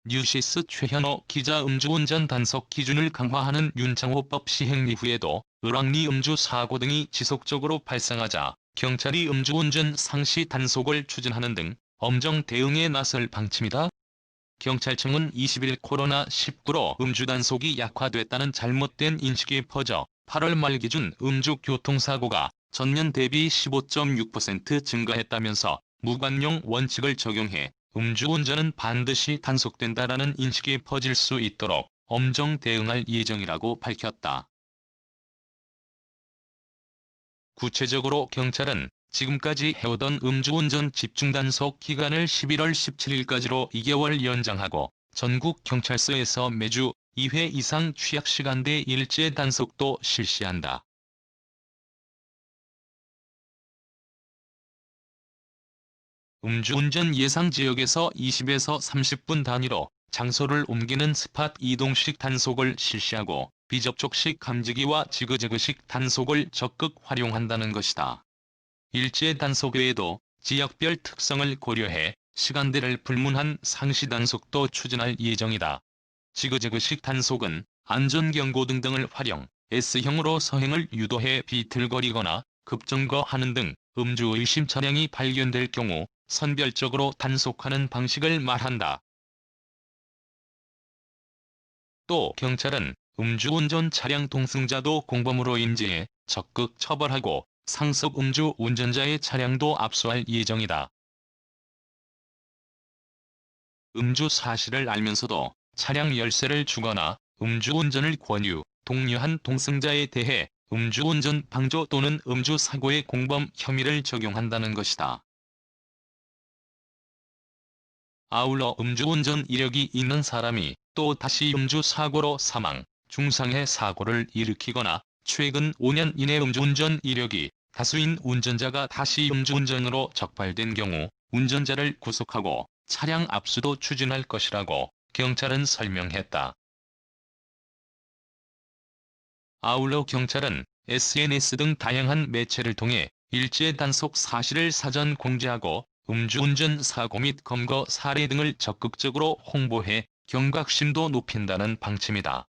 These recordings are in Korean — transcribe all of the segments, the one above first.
뉴시스 최현호 기자. 음주운전 단속 기준을 강화하는 윤창호법 시행 이후에도 을왕리 음주 사고 등이 지속적으로 발생하자 경찰이 음주운전 상시 단속을 추진하는 등 엄정 대응에 나설 방침이다. 경찰청은 20일 코로나19로 음주 단속이 약화됐다는 잘못된 인식이 퍼져 8월 말 기준 음주 교통사고가 전년 대비 15.6% 증가했다면서 무관용 원칙을 적용해 음주운전은 반드시 단속된다라는 인식이 퍼질 수 있도록 엄정 대응할 예정이라고 밝혔다. 구체적으로 경찰은 지금까지 해오던 음주운전 집중단속 기간을 11월 17일까지로 2개월 연장하고 전국 경찰서에서 매주 2회 이상 취약시간대 일제 단속도 실시한다. 음주운전 예상 지역에서 20에서 30분 단위로 장소를 옮기는 스팟 이동식 단속을 실시하고 비접촉식 감지기와 지그재그식 단속을 적극 활용한다는 것이다. 일제 단속 외에도 지역별 특성을 고려해 시간대를 불문한 상시 단속도 추진할 예정이다. 지그재그식 단속은 안전경고 등을 활용 S형으로 서행을 유도해 비틀거리거나 급정거하는 등 음주 의심 차량이 발견될 경우 선별적으로 단속하는 방식을 말한다. 또 경찰은 음주운전 차량 동승자도 공범으로 인지해 적극 처벌하고 상습 음주 운전자의 차량도 압수할 예정이다. 음주 사실을 알면서도 차량 열쇠를 주거나 음주운전을 권유, 독려한 동승자에 대해 음주운전 방조 또는 음주사고의 공범 혐의를 적용한다는 것이다. 아울러 음주운전 이력이 있는 사람이 또 다시 음주사고로 사망, 중상해 사고를 일으키거나 최근 5년 이내 음주운전 이력이 다수인 운전자가 다시 음주운전으로 적발된 경우 운전자를 구속하고 차량 압수도 추진할 것이라고 경찰은 설명했다. 아울러 경찰은 SNS 등 다양한 매체를 통해 일제 단속 사실을 사전 공지하고 음주운전 사고 및 검거 사례 등을 적극적으로 홍보해 경각심도 높인다는 방침이다.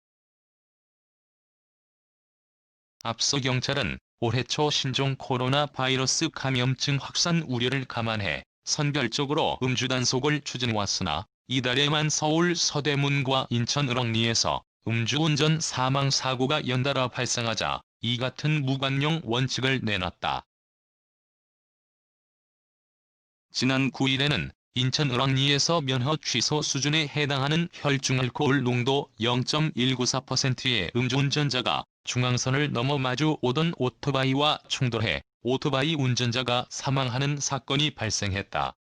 앞서 경찰은 올해 초 신종 코로나 바이러스 감염증 확산 우려를 감안해 선별적으로 음주 단속을 추진해왔으나 이달에만 서울 서대문과 인천 을왕리에서 음주운전 사망 사고가 연달아 발생하자 이 같은 무관용 원칙을 내놨다. 지난 9일에는 인천 을왕리에서 면허 취소 수준에 해당하는 혈중알코올 농도 0.194%의 음주운전자가 중앙선을 넘어 마주 오던 오토바이와 충돌해 오토바이 운전자가 사망하는 사건이 발생했다.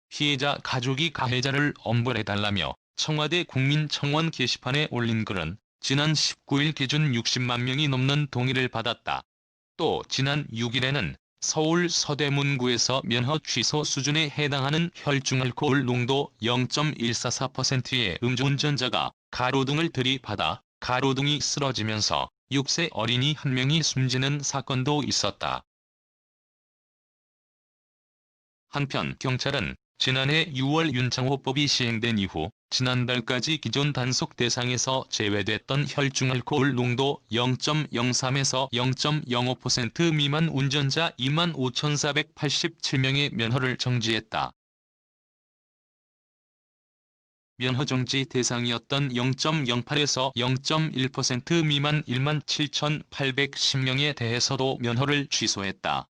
피해자 가족이 가해자를 엄벌해달라며 청와대 국민청원 게시판에 올린 글은 지난 19일 기준 60만 명이 넘는 동의를 받았다. 또 지난 6일에는 서울 서대문구에서 면허 취소 수준에 해당하는 혈중알코올 농도 0.144%의 음주운전자가 가로등을 들이받아 가로등이 쓰러지면서 6세 어린이 1명이 숨지는 사건도 있었다. 한편 경찰은 지난해 6월 윤창호법이 시행된 이후 지난달까지 기존 단속 대상에서 제외됐던 혈중알코올 농도 0.03에서 0.05% 미만 운전자 25,487명의 면허를 정지했다. 면허정지 대상이었던 0.08에서 0.1% 미만 17,810명에 대해서도 면허를 취소했다.